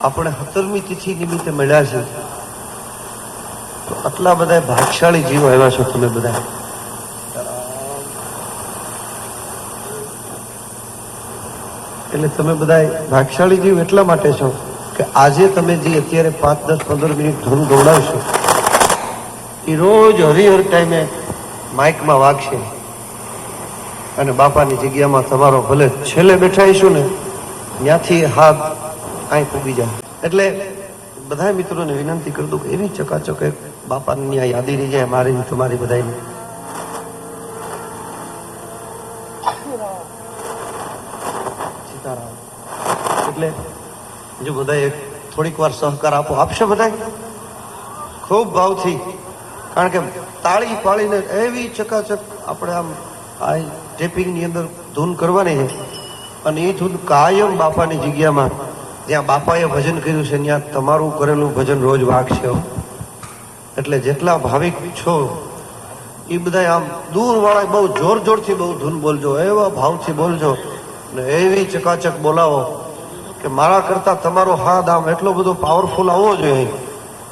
આપણે 17મી તિથિ નિમિત્તે મળ્યા છે તો આટલા બધા ભાગશાળી જીવ આવ્યા છો તમે બધા. એટલે તમે બધા ભાગશાળી જીવ એટલા માટે છો કે આજે તમે જે અત્યારે 5, 10, 15 મિનિટ ધૂન દોડાવશો એ રોજ હરિહર ટાઈમે માઇકમાં વાગશે અને બાપાની જગ્યામાં તમારો ભલે છેલ્લે બેઠાઈશું ને ત્યાંથી હાથ અહીં પૂગી જાય. એટલે બધા મિત્રોને વિનંતી કરી દઉં કે એવી ચકાચક બાપાની આ યાદી રહી જાય મારી તમારી બધાની. સીતારામ. એટલે જો બધા થોડીક વાર સહકાર આપશે બધા ખૂબ ભાવથી, કારણ કે તાળી પાડીને એવી ચકાચક આપણે આમ આ ટેપિંગની અંદર ધૂન કરવાની છે અને એ ધૂન કાયમ બાપાની જગ્યામાં જ્યાં બાપાએ ભજન કર્યું છે ત્યાં તમારું કરેલું ભજન રોજ વાગશે. એટલે જેટલા ભાવિક છો એ બધા આમ દૂર વાળા બહુ જોર જોરથી બહુ ધૂન બોલજો, એવા ભાવથી બોલજો ને એવી ચકાચક બોલાવો કે મારા કરતા તમારો હાથ આમ એટલો બધો પાવરફુલ આવવો જોઈએ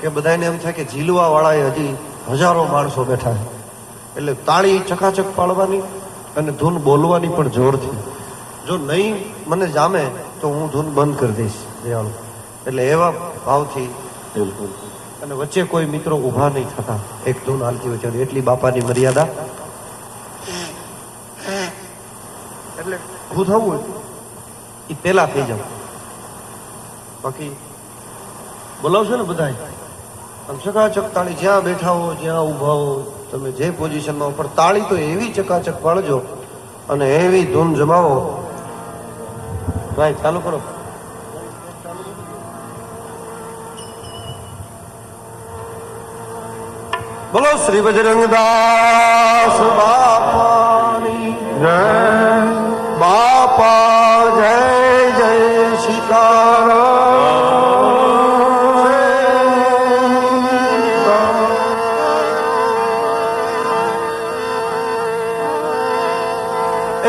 કે બધાને એમ થાય કે ઝીલવા વાળાએ હજી હજારો માણસો બેઠા છે. એટલે તાળી ચકાચક પાડવાની અને ધૂન બોલવાની પણ જોરથી. જો નહીં મને જામે તો હું ધૂન બંધ કરી દઈશ દયાળુ. એટલે એવા ભાવથી અને વચ્ચે કોઈ મિત્રો ઊભા નહીં થતા, એક ધૂન હાલતી હોય છે એટલી બાપાની મર્યાદા. એટલે ઊભું થવું હોય એ પેલા થઈ જાવ, બાકી બોલાવશો ને બધા આમ ચકાચક તાળી જ્યાં બેઠા હો જ્યાં ઊભા હો તમે જે પોઝિશનમાં, પણ તાળી તો એવી ચકાચક પાડજો અને એવી ધૂન જમાવો. ભાઈ ચાલુ કરો. બોલો શ્રી બજરંગદાસ બાપાની જય. બાપા જય જય સીતારામ.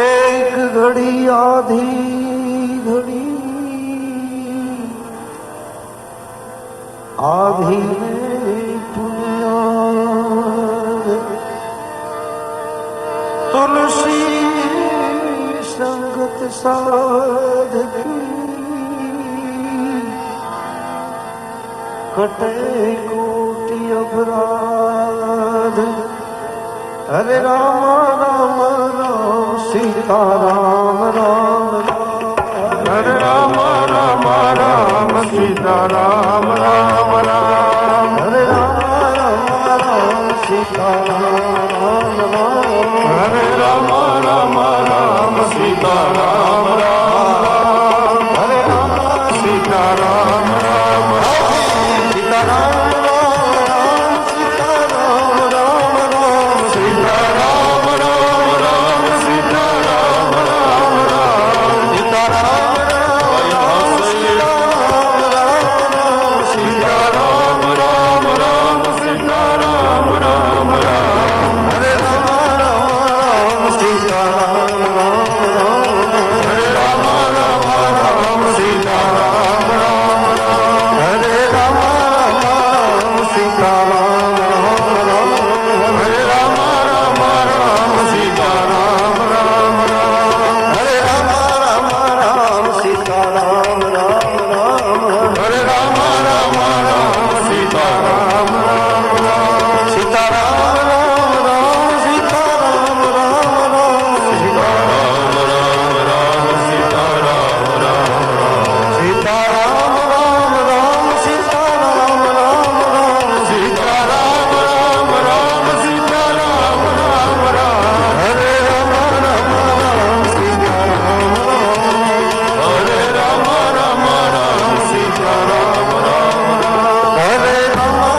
એક ઘડી આધી ઘડી આધી તુલસી સંગત સાધકી કટે કોટી અપરાધ. હરે રામ રામ રામ સીતારામ રામ રામ. હરે રામ રામ રામ સીતારામ રામ રામ. હરે રામ રામ રામ સીતારામ રામ રામ. હરે રામ રામ રામ સીતારામ રામ રામ. હરે રામ સીતારામ રામ રામ. સીતારામ Hare Rama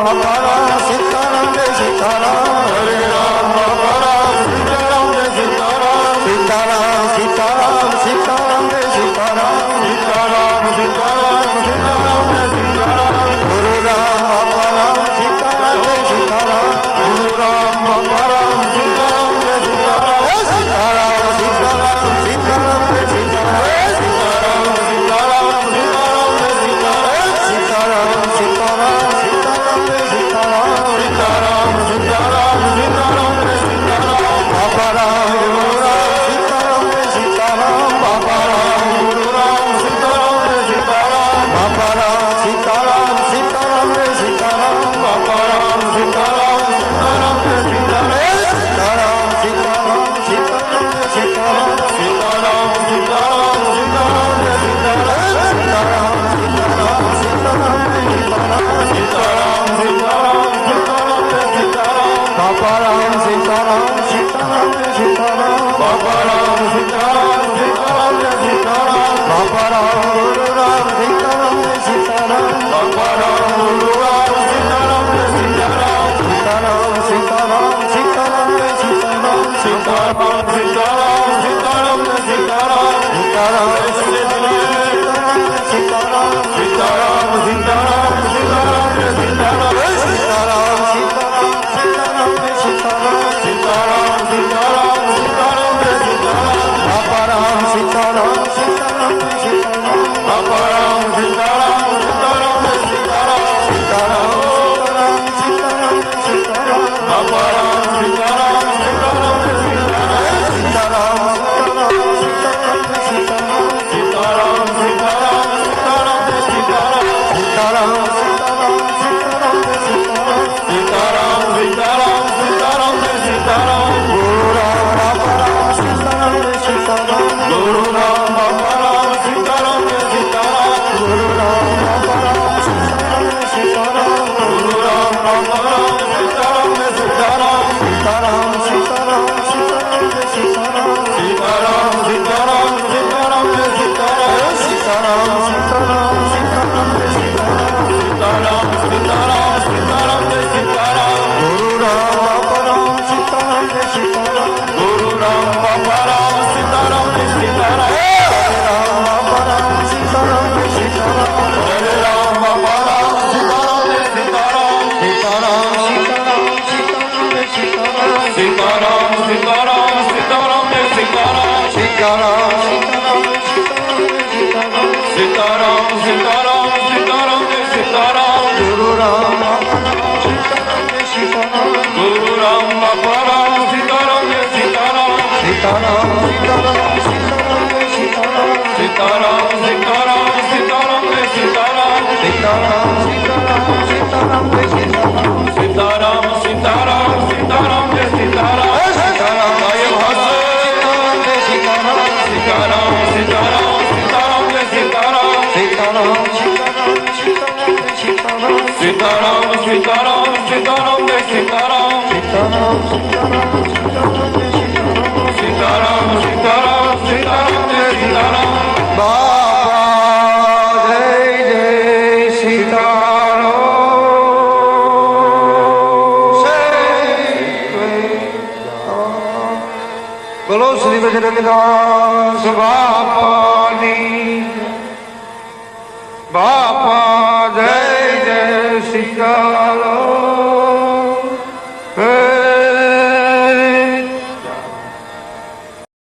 બાપા રામ સીતારામ જય સીતારામ હરે રામ બાપા રામ સીતારામ જય સીતારામ સીતારામ સીતારામ સીતારામ જય સીતારામ સીતારામ સીતારામ સીતારામ જય સીતારામ ગુરુ રામ બાપા રામ સીતારામ જય સીતારામ ગુરુ રામ બાપા રામ સીતારામ જય સીતારામ સીતારામ સીતારામ સીતારામ જય સીતારામ સીતારામ સીતારામ સીતારામ જય સીતારામ સીતારામ સીતારામ સીતારામ જય સીતારામ સીતારામ સીતારામ સીતારામ જય સીતારામ બાપા રામ ગુરુ રામ સીતારામ જય સીતારામ બાપા રામ ગુરુ રામ સીતારામ જય સીતારામ બાપા રામ સીતારામ સીતારામ જય સીતારામ બાપા રામ સીતારામ સીતારામ જય સીતારામ સીતારામ સીતારામ સીતારામ જય સીતારામ સીતારામ સીતારામ સીતારામ જય સીતારામ સીતારામ સીતારામ સીતારામ જય સીતારામ સીતારામ સીતારામ સીતારામ જય સીતારામ બાપા રામ સીતારામ સીતારામ જય સીતારામ બાપા રામ સીતારામ સીતારામ જય સીતારામ બાપા રામ ગુરુ રામ સીતારામ જય સીતારામ બાપા રામ ગુરુ રામ સીતારામ જય સીતારામ સીતારામ સીતારામ સીતારામ જય સીતારામ સીતારામ સીતારામ સીતારામ જય સીતારામ સીતારામ સીતારામ જય સીતારામ સીતારામ સીતારામ સીતારામ જય સીતારામ સીતારામ સીતારામ સીતારામ જય સીતારામ સીતારામ સીતારામ સીતારામ જય સીતારામ બાપા રામ સીતારામ સીતારામ જય સીતારામ બાપા રામ સીતારામ સીતારામ જય સીતારામ સીતારામ સીતારામ સીતારામ જય સીતારામ બાપા રામ સીતારામ સીતારામ જય સીતારામ સીતારામ સીતારામ સીતારામ જય સીતારામ સીતારામ સીતારામ સીતારામ જય સીતારામ સીતારામ સીતારામ સીતારામ જય સીતારામ સીતારામ સીતારામ સીતારામ જય સીતારામ ગુરુ રામ બાપા રામ સીતારામ જય સીતારામ ગુરુ રામ બાપા રામ સીતારામ જય સીતારામ ગુરુ રામ બાપા રામ સીતારામ જય સીતારામ ગુરુ રામ બાપા રામ સીતારામ જય સીતારામ સીતારામ સીતારામ સીતારામ જય સીતારામ સીતારામ સીતારામ સીતારામ જય સીતારામ સીતારામ સીતારામ સીતારામ જય સીતારામ સીતારામ સીતારામ સીતારામ જય સીતારામ ગુરુ રામ બાપા રામ સીતારામ જય સીતારામ ગુરુ રામ બાપા રામ સીતારામ જય સીતારામ હરે રામ બાપા રામ સીતારામ જય સીતારામ હરે રામ બાપા રામ સીતારામ જય સીતારામ સીતારામ સીતારામ સીતારામ જય સીતારામ સીતારામ સીતારામ સીતારામ જય સીતારામ સીતારામ સીતારામ સીતારામ જય સીતારામ સીતારામ સીતારામ સીતારામ જય સીતારામ ગુરુ રામ બાપા રામ સીતારામ જય સીતારામ ગુરુ રામ બાપા રામ સીતારામ જય સીતારામ સીતારામ સીતારામ સીતારામ જય સીતારામ સીતારામ સીતારામ સીતારામ જય સીતારામ સીતારામ સીતારામ સીતારામ જય સીતારામ સીતારામ સીતારામ સીતારામ જય સીતારામ સીતારામ જય સીતારામ જય સીતારામ સીતારામ સીતારામ સીતારામ જય સીતારામ સીતારામ સીતારામ સીતારામ જય સીતારામ સીતારામ સીતારામ સીતારામ જય સીતારામ સીતારામ સીતારામ સીતારામ જય સીતારામ સીતારામ સીતારામ સીતારામ જય સીતારામ બાપા જય જય સીતારામ બોલો શ્રી બજરંગદાસ બાપાની બાપા